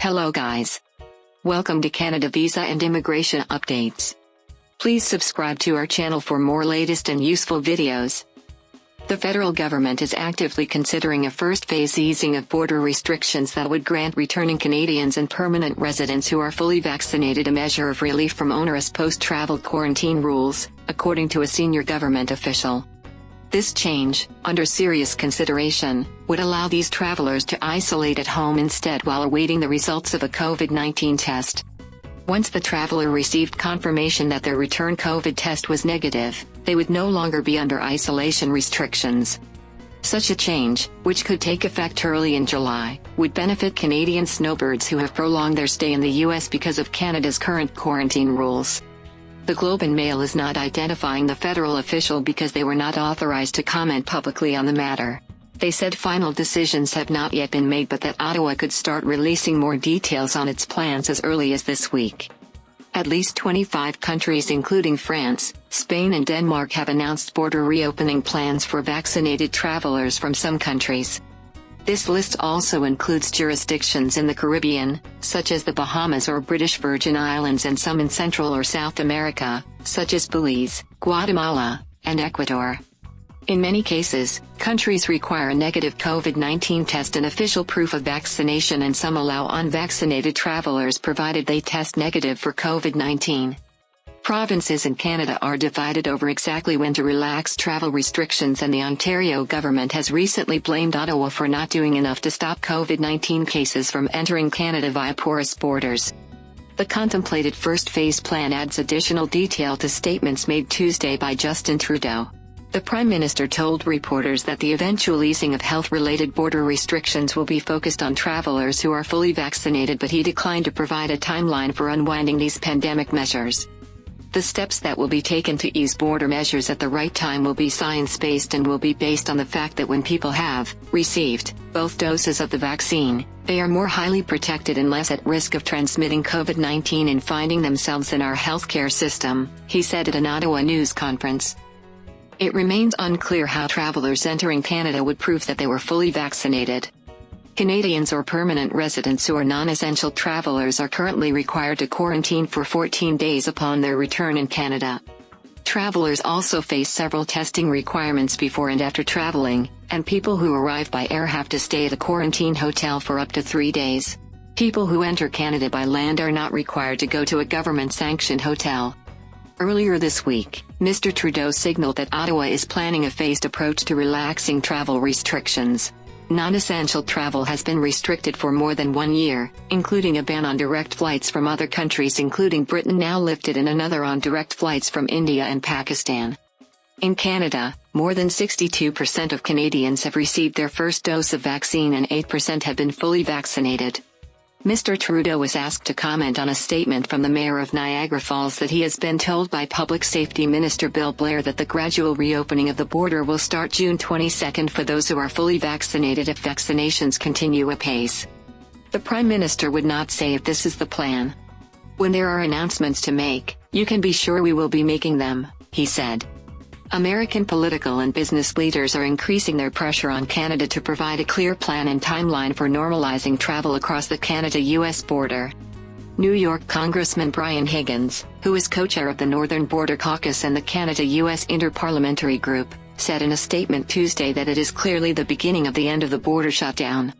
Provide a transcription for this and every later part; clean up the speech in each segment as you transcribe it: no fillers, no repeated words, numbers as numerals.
Hello guys. Welcome to Canada Visa and Immigration Updates. Please subscribe to our channel for more latest and useful videos. The federal government is actively considering a first-phase easing of border restrictions that would grant returning Canadians and permanent residents who are fully vaccinated a measure of relief from onerous post-travel quarantine rules, according to a senior government official. This change, under serious consideration, would allow these travelers to isolate at home instead while awaiting the results of a COVID-19 test. Once the traveler received confirmation that their return COVID test was negative, they would no longer be under isolation restrictions. Such a change, which could take effect early in July, would benefit Canadian snowbirds who have prolonged their stay in the US because of Canada's current quarantine rules. The Globe and Mail is not identifying the federal official because they were not authorized to comment publicly on the matter. They said final decisions have not yet been made but that Ottawa could start releasing more details on its plans as early as this week. At least 25 countries including France, Spain and Denmark have announced border reopening plans for vaccinated travelers from some countries. This list also includes jurisdictions in the Caribbean, such as the Bahamas or British Virgin Islands, and some in Central or South America, such as Belize, Guatemala, and Ecuador. In many cases, countries require a negative COVID-19 test and official proof of vaccination, and some allow unvaccinated travelers provided they test negative for COVID-19. Provinces in Canada are divided over exactly when to relax travel restrictions, and the Ontario government has recently blamed Ottawa for not doing enough to stop COVID-19 cases from entering Canada via porous borders. The contemplated first-phase plan adds additional detail to statements made Tuesday by Justin Trudeau. The Prime Minister told reporters that the eventual easing of health-related border restrictions will be focused on travelers who are fully vaccinated, but he declined to provide a timeline for unwinding these pandemic measures. The steps that will be taken to ease border measures at the right time will be science-based and will be based on the fact that when people have received both doses of the vaccine, they are more highly protected and less at risk of transmitting COVID-19 and finding themselves in our healthcare system, he said at an Ottawa news conference. It remains unclear how travelers entering Canada would prove that they were fully vaccinated. Canadians or permanent residents who are non-essential travelers are currently required to quarantine for 14 days upon their return in Canada. Travelers also face several testing requirements before and after traveling, and people who arrive by air have to stay at a quarantine hotel for up to 3 days. People who enter Canada by land are not required to go to a government-sanctioned hotel. Earlier this week, Mr. Trudeau signaled that Ottawa is planning a phased approach to relaxing travel restrictions. Non-essential travel has been restricted for more than 1 year, including a ban on direct flights from other countries including Britain, now lifted, and another on direct flights from India and Pakistan. In Canada, more than 62% of Canadians have received their first dose of vaccine and 8% have been fully vaccinated. Mr. Trudeau was asked to comment on a statement from the Mayor of Niagara Falls that he has been told by Public Safety Minister Bill Blair that the gradual reopening of the border will start June 22 for those who are fully vaccinated if vaccinations continue apace. The Prime Minister would not say if this is the plan. When there are announcements to make, you can be sure we will be making them, he said. American political and business leaders are increasing their pressure on Canada to provide a clear plan and timeline for normalizing travel across the Canada-US border. New York Congressman Brian Higgins, who is co-chair of the Northern Border Caucus and the Canada-US Interparliamentary Group, said in a statement Tuesday that it is clearly the beginning of the end of the border shutdown.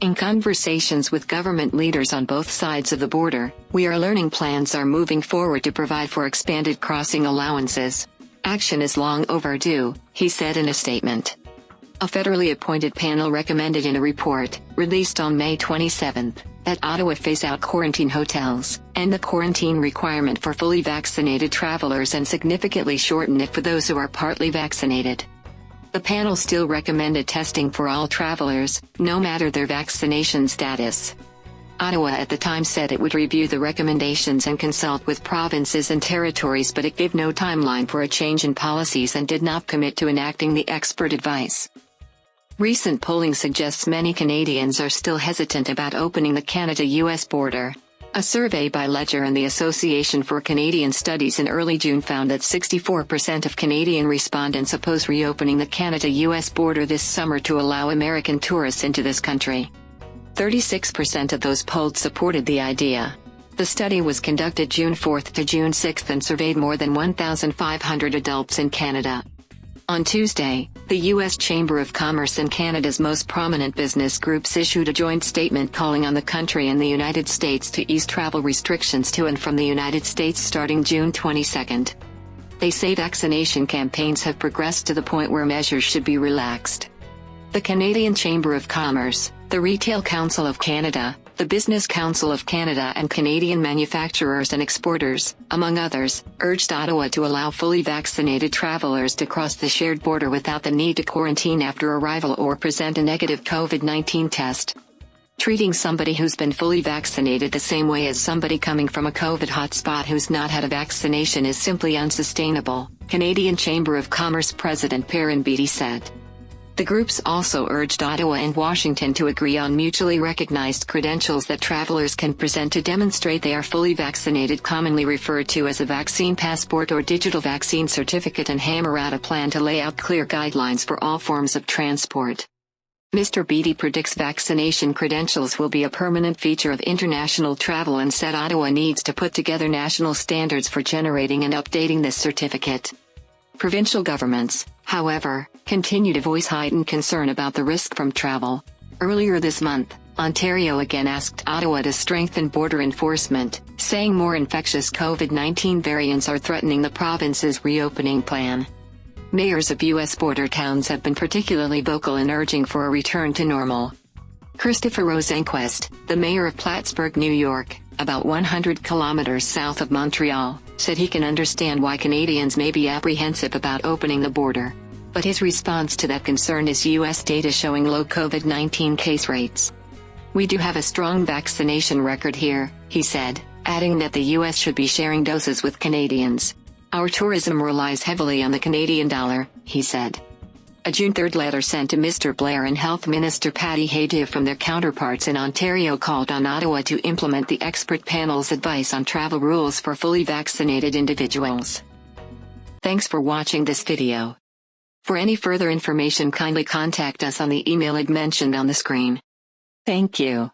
In conversations with government leaders on both sides of the border, we are learning plans are moving forward to provide for expanded crossing allowances. Action is long overdue, he said in a statement. A federally appointed panel recommended in a report, released on May 27, that Ottawa phase out quarantine hotels, end the quarantine requirement for fully vaccinated travelers, and significantly shorten it for those who are partly vaccinated. The panel still recommended testing for all travelers, no matter their vaccination status. Ottawa at the time said it would review the recommendations and consult with provinces and territories, but it gave no timeline for a change in policies and did not commit to enacting the expert advice. Recent polling suggests many Canadians are still hesitant about opening the Canada-US border. A survey by Ledger and the Association for Canadian Studies in early June found that 64% of Canadian respondents oppose reopening the Canada-US border this summer to allow American tourists into this country. 36% of those polled supported the idea. The study was conducted June 4 to June 6 and surveyed more than 1,500 adults in Canada. On Tuesday, the U.S. Chamber of Commerce and Canada's most prominent business groups issued a joint statement calling on the country and the United States to ease travel restrictions to and from the United States starting June 22. They say vaccination campaigns have progressed to the point where measures should be relaxed. The Canadian Chamber of Commerce, the Retail Council of Canada, the Business Council of Canada and Canadian Manufacturers and Exporters, among others, urged Ottawa to allow fully vaccinated travelers to cross the shared border without the need to quarantine after arrival or present a negative COVID-19 test. Treating somebody who's been fully vaccinated the same way as somebody coming from a COVID hotspot who's not had a vaccination is simply unsustainable, Canadian Chamber of Commerce President Perrin Beattie said. The groups also urged Ottawa and Washington to agree on mutually recognized credentials that travelers can present to demonstrate they are fully vaccinated, commonly referred to as a vaccine passport or digital vaccine certificate, and hammer out a plan to lay out clear guidelines for all forms of transport. Mr. Beattie predicts vaccination credentials will be a permanent feature of international travel and said Ottawa needs to put together national standards for generating and updating this certificate. Provincial governments, however, continue to voice heightened concern about the risk from travel. Earlier this month, Ontario again asked Ottawa to strengthen border enforcement, saying more infectious COVID-19 variants are threatening the province's reopening plan. Mayors of U.S. border towns have been particularly vocal in urging for a return to normal. Christopher Rosenquist, the mayor of Plattsburgh, New York, about 100 kilometers south of Montreal, said he can understand why Canadians may be apprehensive about opening the border. But his response to that concern is U.S. data showing low COVID-19 case rates. "We do have a strong vaccination record here," he said, adding that the U.S. should be sharing doses with Canadians. "Our tourism relies heavily on the Canadian dollar," he said. A June 3 letter sent to Mr. Blair and Health Minister Patty Haydive from their counterparts in Ontario called on Ottawa to implement the expert panel's advice on travel rules for fully vaccinated individuals. Thanks for watching this video. For any further information, kindly contact us on the email mentioned on the screen. Thank you.